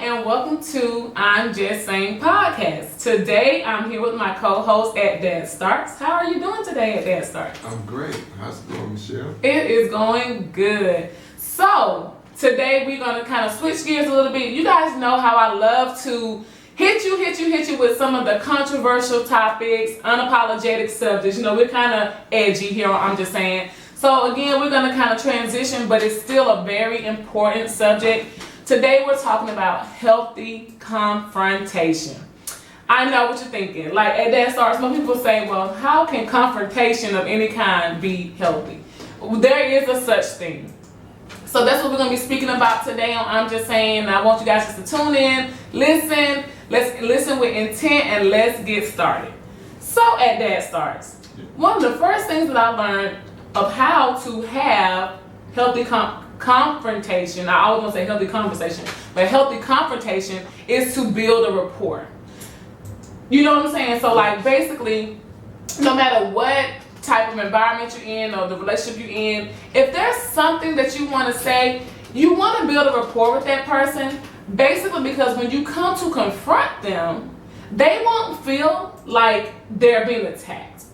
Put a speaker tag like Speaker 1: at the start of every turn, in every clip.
Speaker 1: and welcome to I'm Just Saying podcast. Today I'm here with my co-host at Dad Starts. How are you doing today at Dad Starts?
Speaker 2: I'm great. How's it going, Michelle?
Speaker 1: It is going good. So today we're going to kind of switch gears a little bit. You guys know how I love to hit you with some of the controversial topics, unapologetic subjects. You know, we're kind of edgy here on I'm Just Saying. So again, we're going to kind of transition, but it's still a very important subject. Today we're talking about healthy confrontation. I know what you're thinking. Like at that starts, most people say, well, how can confrontation of any kind be healthy? There is a such thing. So that's what we're going to be speaking about today on I'm Just Saying. I want you guys just to tune in, listen, let's listen with intent, and let's get started. So at that starts, one of the first things that I learned of how to have healthy confrontation, I always want to say healthy conversation, but healthy confrontation is to build a rapport. You know what I'm saying? So like basically, no matter what type of environment you're in or the relationship you're in, if there's something that you want to say, you want to build a rapport with that person, basically because when you come to confront them, they won't feel like they're being attacked.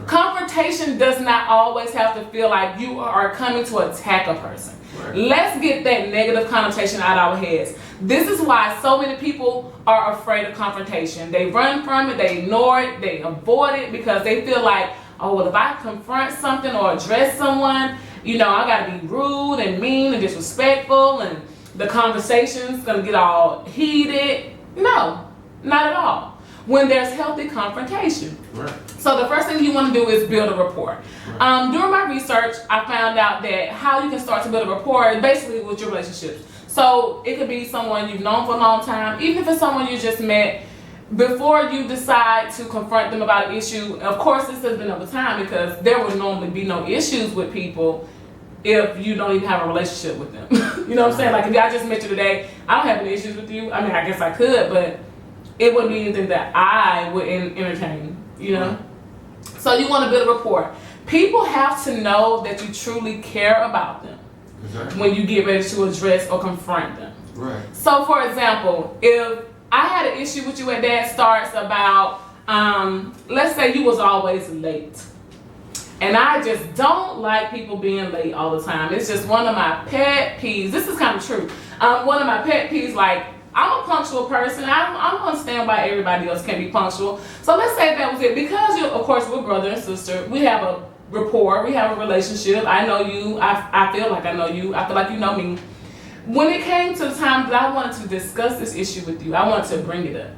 Speaker 1: Confrontation does not always have to feel like you are coming to attack a person. Right. Let's get that negative connotation out of our heads. This is why so many people are afraid of confrontation. They run from it, they ignore it, they avoid it because they feel like, oh, well, if I confront something or address someone, you know, I gotta be rude and mean and disrespectful and the conversation's gonna get all heated. No, not at all. When there's healthy confrontation.
Speaker 2: Right.
Speaker 1: So the first thing you want to do is build a rapport. Right. During my research, I found out that how you can start to build a rapport is basically with your relationships. So it could be someone you've known for a long time, even if it's someone you just met. Before you decide to confront them about an issue, of course this has been over time because there would normally be no issues with people if you don't even have a relationship with them. You know what I'm saying? Like if I just met you today, I don't have any issues with you. I mean, I guess I could, but it wouldn't be anything that I would entertain, you know? Right. So you want to build a rapport. People have to know that you truly care about them. Exactly. When you get ready to address or confront them. Right. So for example, if I had an issue with you at Dad Starts about, let's say you was always late. And I just don't like people being late all the time. It's just one of my pet peeves. This is kind of true. One of my pet peeves, like, I'm a punctual person. I'm going to stand by everybody else can be punctual. So let's say that was it. Because, of course, we're brother and sister. We have a rapport. We have a relationship. I know you. I feel like I know you. I feel like you know me. When it came to the time that I wanted to discuss this issue with you, I wanted to bring it up.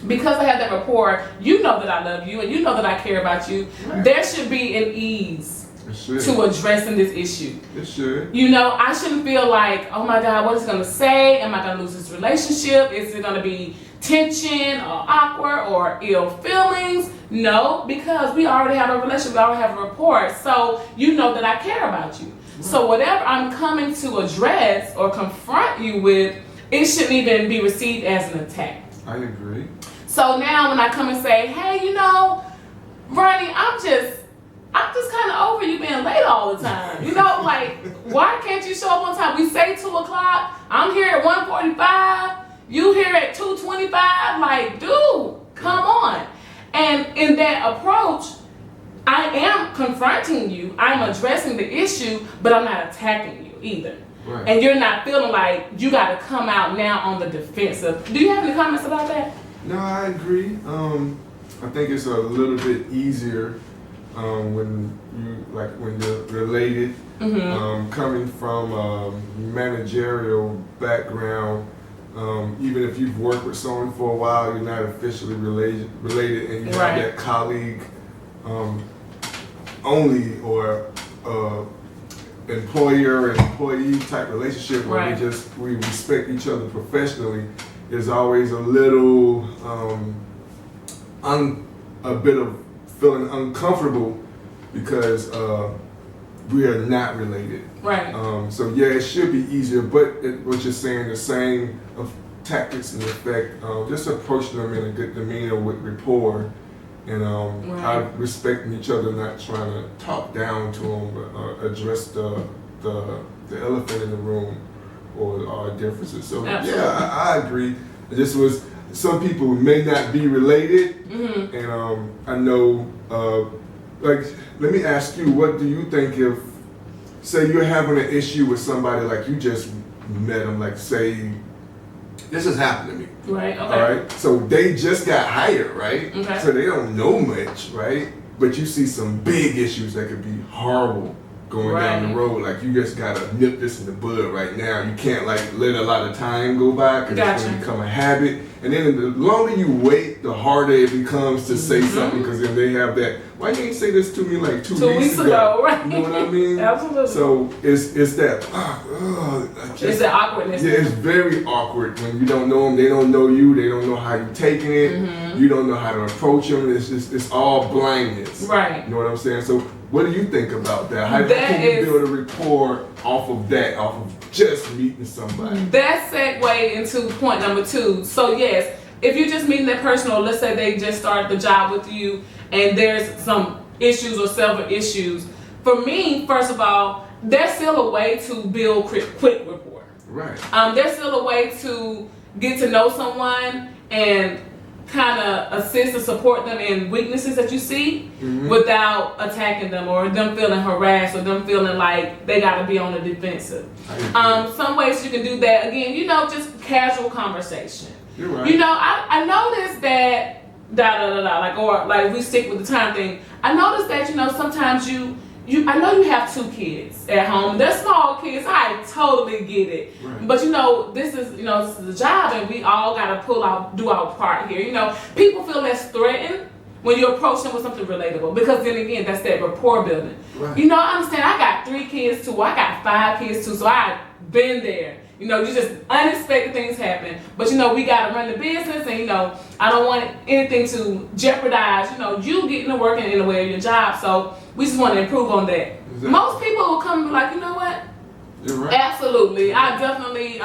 Speaker 1: Because I have that rapport, you know that I love you and you know that I care about you. Right. There should be an ease to addressing this issue.
Speaker 2: It should.
Speaker 1: You know, I shouldn't feel like, oh my God, what is he going to say? Am I going to lose this relationship? Is it going to be tension or awkward or ill feelings? No, because we already have a relationship, we already have a rapport. So you know that I care about you. Right. So whatever I'm coming to address or confront you with, it shouldn't even be received as an attack.
Speaker 2: I agree.
Speaker 1: So now when I come and say, hey, you know, Ronnie, I'm just kind of over you being late all the time. You know, like, why can't you show up on time? We say 2 o'clock. I'm here at 1:45. You here at 2:25. Like, dude, come on. And in that approach, I am confronting you. I'm addressing the issue, but I'm not attacking you either. Right. And you're not feeling like you got to come out now on the defensive. Do you have any comments about that?
Speaker 2: No, I agree. I think it's a little bit easier when you're related, coming from a managerial background. Even if you've worked with someone for a while, you're not officially related, and you have that colleague only or employer and employee type relationship where we respect each other professionally. There's always a little a bit of feeling uncomfortable because we are not related. Right. So yeah, it should be easier, but what you're saying, the same tactics and effect, just approaching them in a good demeanor with rapport, and respecting each other, not trying to talk down to them, but address the elephant in the room. or differences. So
Speaker 1: Absolutely.
Speaker 2: yeah, I agree. This was some people may not be related, and I know. Like, let me ask you, what do you think if, say, you're having an issue with somebody, like you just met them, like say, this has happened to me.
Speaker 1: Right. Okay.
Speaker 2: All right. So they just got hired, right?
Speaker 1: Okay.
Speaker 2: So they don't know much, right? But you see some big issues that could be horrible going down the road. Like you just gotta nip this in the bud right now. You can't like let a lot of time go by because it's gonna become a habit. And then the longer you wait, the harder it becomes to say something because then they have that. Why you ain't say this to me like two weeks ago?
Speaker 1: Right.
Speaker 2: You know what I mean?
Speaker 1: Absolutely.
Speaker 2: So it's that.
Speaker 1: It's the awkwardness.
Speaker 2: Yeah, it's very awkward when you don't know them. They don't know you. They don't know how you're taking it. You don't know how to approach them. It's all blindness.
Speaker 1: Right.
Speaker 2: You know what I'm saying? So what do you think about that? How can you build a rapport off of that, off of just meeting somebody?
Speaker 1: That segue into point number 2. So yes, if you're just meeting that person, or let's say they just started the job with you and there's some issues or several issues, for me, first of all, there's still a way to build quick rapport.
Speaker 2: Right.
Speaker 1: There's still a way to get to know someone and kind of assist and support them in weaknesses that you see without attacking them or them feeling harassed or them feeling like they got to be on the defensive. Some ways you can do that, again, just casual conversation.
Speaker 2: You're right.
Speaker 1: I noticed that like we stick with the time thing. I noticed that sometimes I know you have 2 kids at home. They're small kids. I totally get it. Right. But this is a job, and we all gotta do our part here. People feel less threatened when you approach them with something relatable, because then again, that's that rapport building. Right. I understand. I got 3 kids too. I got 5 kids too. So I've been there. You just unexpected things happen. But we gotta run the business, and I don't want anything to jeopardize you getting to work in the way of your job. So we just want to improve on that. Exactly. Most people will come and be like, you know what?
Speaker 2: You're right.
Speaker 1: Absolutely. I definitely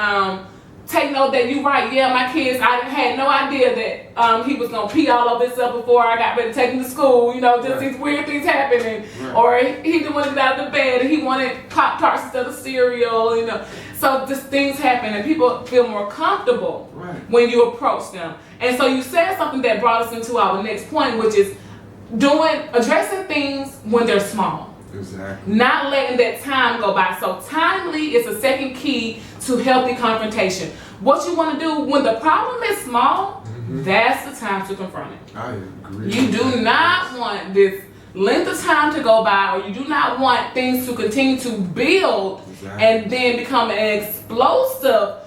Speaker 1: take note that you're right. Yeah, my kids, I had no idea that he was gonna pee all over himself before I got ready to take him to school. These weird things happening. Right. Or he didn't want to get out of the bed and he wanted Pop-Tarts instead of cereal. So just things happen and people feel more comfortable when you approach them. And so you said something that brought us into our next point, which is addressing things when they're small.
Speaker 2: Exactly.
Speaker 1: Not letting that time go by. So timely is a second key to healthy confrontation. What you want to do when the problem is small, that's the time to confront it.
Speaker 2: I agree.
Speaker 1: You do not want this length of time to go by, or you do not want things to continue to build and then become an explosive,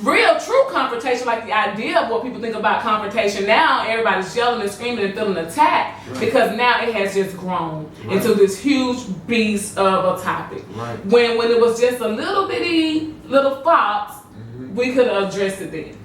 Speaker 1: real, true confrontation, like the idea of what people think about confrontation. Now everybody's yelling and screaming and feeling attacked because now it has just grown into this huge beast of a topic.
Speaker 2: Right.
Speaker 1: When it was just a little fox, we could have addressed it then.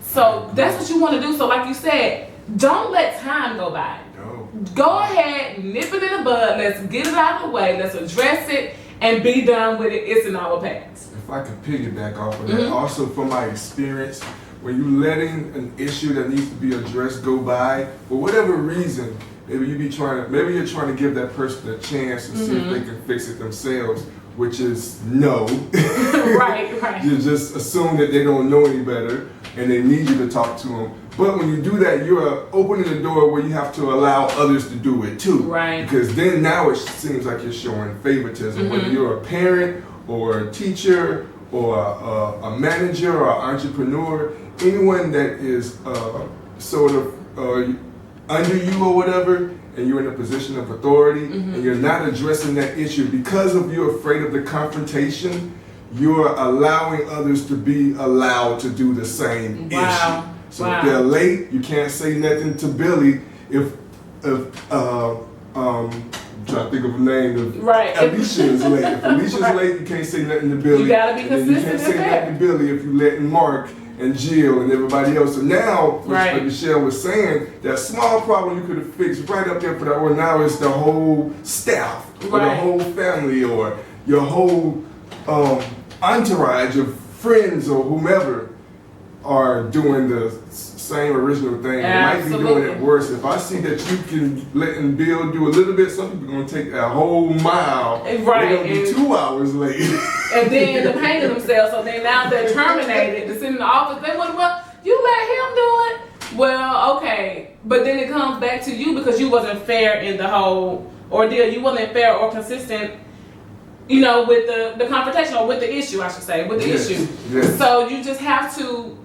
Speaker 1: So that's what you want to do. So like you said, don't let time go by.
Speaker 2: No.
Speaker 1: Go ahead, nip it in the bud. Let's get it out of the way. Let's address it and be done with it. It's in our past.
Speaker 2: If I could piggyback off of that, also from my experience, when you're letting an issue that needs to be addressed go by, for whatever reason, maybe you're trying to give that person a chance to see if they can fix it themselves, which is no.
Speaker 1: Right.
Speaker 2: You just assume that they don't know any better and they need you to talk to them. But when you do that, you're opening the door where you have to allow others to do it too.
Speaker 1: Right.
Speaker 2: Because then now it seems like you're showing favoritism, whether you're a parent or a teacher or a manager or entrepreneur, anyone that is sort of under you or whatever, and you're in a position of authority, and you're not addressing that issue because of you're afraid of the confrontation, you're allowing others to be allowed to do the same issue. So if they're late, you can't say nothing to Billy. If trying to think of a name. Alicia is late. If Alicia's late, you can't say nothing to Billy.
Speaker 1: You gotta be consistent.
Speaker 2: You can't say nothing to Billy if you letting Mark and Jill and everybody else. So now, like Michelle was saying, that small problem you could have fixed right up there for that. Or now it's the whole staff, or the whole family, or your whole entourage of friends or whomever are doing the same original thing. They might be doing it worse. If I see that you can let Bill do a little bit, some people are going to take a whole mile. They're going to be 2 hours late.
Speaker 1: and then them hanging themselves. So then now they're terminated. They're sitting in the office. They wonder, well, you let him do it. Well, okay, but then it comes back to you because you wasn't fair in the whole ordeal. You wasn't fair or consistent, with the confrontation, or with the issue, I should say, with the issue.
Speaker 2: Yes.
Speaker 1: So you just have to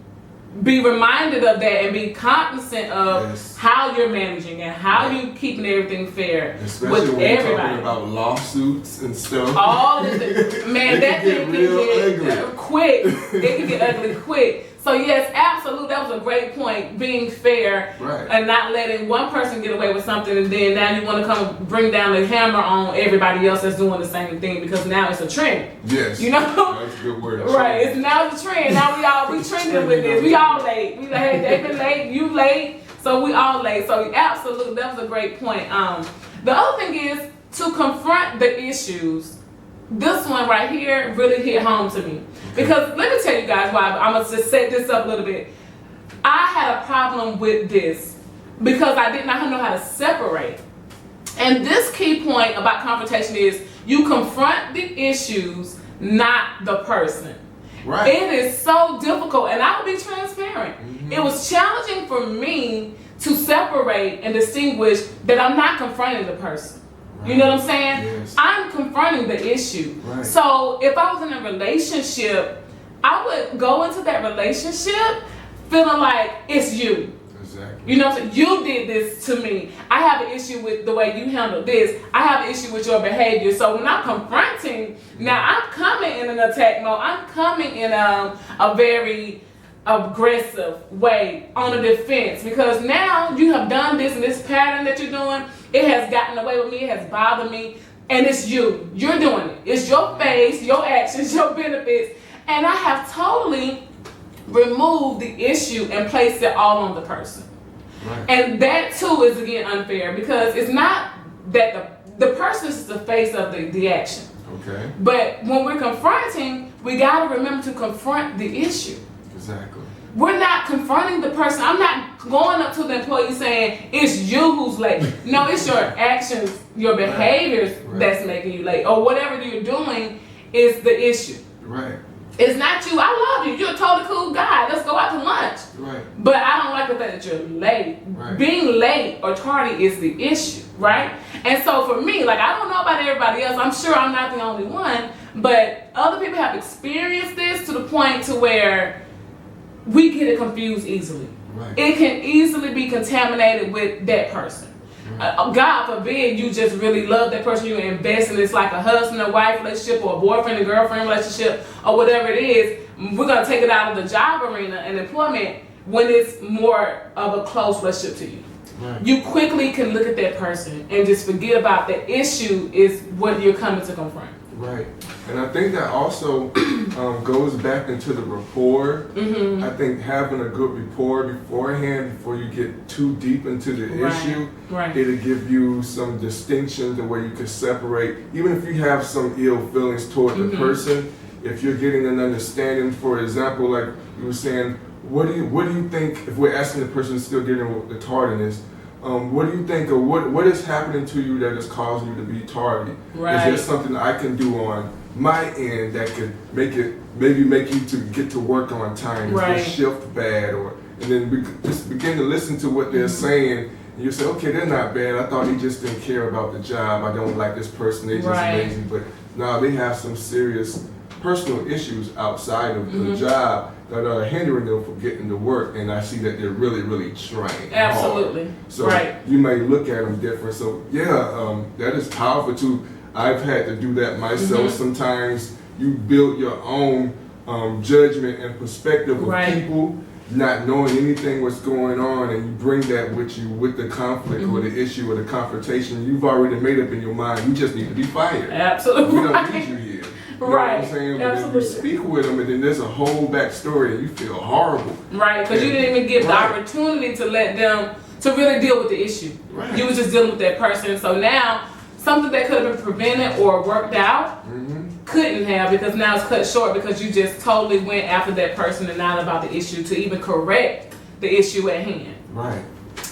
Speaker 1: be reminded of that and be cognizant of how you're managing and how you keeping everything fair.
Speaker 2: Especially
Speaker 1: with
Speaker 2: when you're
Speaker 1: everybody.
Speaker 2: talking about lawsuits and stuff.
Speaker 1: All this, man, that thing can get
Speaker 2: ugly.
Speaker 1: quick. It can get ugly quick. So yes, absolutely, that was a great point. Being fair and not letting one person get away with something, and then now you want to come bring down the hammer on everybody else that's doing the same thing because now it's a trend.
Speaker 2: Yes, that's a good word.
Speaker 1: Right, it's now the trend. Now we trending with this. We all late. We like, hey, they been late. You late. So we all late. So absolutely, that was a great point. The other thing is to confront the issues. This one right here really hit home to me. Because let me tell you guys why. I'm going to just set this up a little bit. I had a problem with this because I did not know how to separate. And this key point about confrontation is you confront the issues, not the person.
Speaker 2: Right.
Speaker 1: It is so difficult, and I will be transparent. Mm-hmm. It was challenging for me to separate and distinguish that I'm not confronting the person. Right. You know what I'm saying?
Speaker 2: Yes.
Speaker 1: I'm confronting the issue.
Speaker 2: Right.
Speaker 1: So if I was in a relationship, I would go into that relationship feeling like it's you.
Speaker 2: Exactly.
Speaker 1: You know what I'm saying? You did this to me. I have an issue with the way you handled this. I have an issue with your behavior. So when I'm confronting, now I'm coming in an attack mode. I'm coming in a very aggressive way on a defense because now you have done this and this pattern that you're doing, it has gotten away with me, it has bothered me, and it's you. You're doing it. It's your face, your actions, your benefits, and I have totally removed the issue and placed it all on the person. Right. And that too is again unfair because it's not that the person is the face of the action.
Speaker 2: Okay.
Speaker 1: But when we're confronting, we gotta remember to confront the issue.
Speaker 2: Exactly.
Speaker 1: We're not confronting the person. I'm not going up to the employee saying, it's you who's late. No, it's your actions, your behaviors that's making you late. Or whatever you're doing is the issue.
Speaker 2: Right.
Speaker 1: It's not you. I love you. You're a totally cool guy. Let's go out to lunch.
Speaker 2: Right.
Speaker 1: But I don't like the fact that you're late.
Speaker 2: Right.
Speaker 1: Being late or tardy is the issue, right? And so for me, like I don't know about everybody else. I'm sure I'm not the only one. But other people have experienced this to the point to where we get it confused easily. Right. It can easily be contaminated with that person. Right. God forbid you just really love that person, you invest in. It's like a husband and wife relationship or a boyfriend and girlfriend relationship or whatever it is. We're going to take it out of the job arena and employment when it's more of a close relationship to you. Right. You quickly can look at that person and just forget about the issue is what you're coming to confront.
Speaker 2: Right. And I think that also goes back into the rapport. Mm-hmm. I think having a good rapport beforehand before you get too deep into the issue, it'll give you some distinction the way you can separate. Even if you have some ill feelings toward the person, if you're getting an understanding, for example, like you were saying, what do you think, if we're asking the person still getting the tardiness, what do you think, or what is happening to you that is causing you to be tardy? Right. Is there something I can do on my end that could make you to get to work on time? Is the shift bad? And then just begin to listen to what they're saying, and you say, okay, they're not bad. I thought they just didn't care about the job. I don't like this person. They just lazy. But no, they have some serious personal issues outside of the job that are hindering them from getting to work, and I see that they're really, really trying.
Speaker 1: Absolutely.
Speaker 2: Hard. So you may look at them different. So that is powerful too. I've had to do that myself. Sometimes you build your own judgment and perspective of people, not knowing anything what's going on, and you bring that with you with the conflict or the issue or the confrontation. You've already made up in your mind. You just need to be fired.
Speaker 1: Absolutely.
Speaker 2: We don't need you here. You know what I'm saying? But if you speak with them and then there's a whole backstory and you feel horrible. Right,
Speaker 1: because you didn't even give the opportunity to let them to really deal with the issue. Right. You was just dealing with that person. So now something that could have been prevented or worked out couldn't have, because now it's cut short because you just totally went after that person and not about the issue to even correct the issue at hand.
Speaker 2: Right.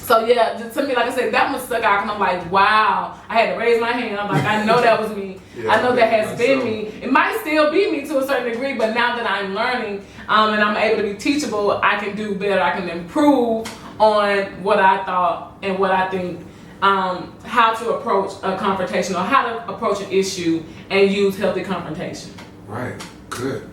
Speaker 1: So yeah, just to me, like I said, that one stuck out, and I'm like, wow. I had to raise my hand. I'm like, I know that was me.
Speaker 2: Yeah,
Speaker 1: I know that has
Speaker 2: myself.
Speaker 1: been me. It might still be me to a certain degree, but now that I'm learning and I'm able to be teachable, I can do better. I can improve on what I thought and what I think, how to approach a confrontation or how to approach an issue and use healthy confrontation.
Speaker 2: Right. Good.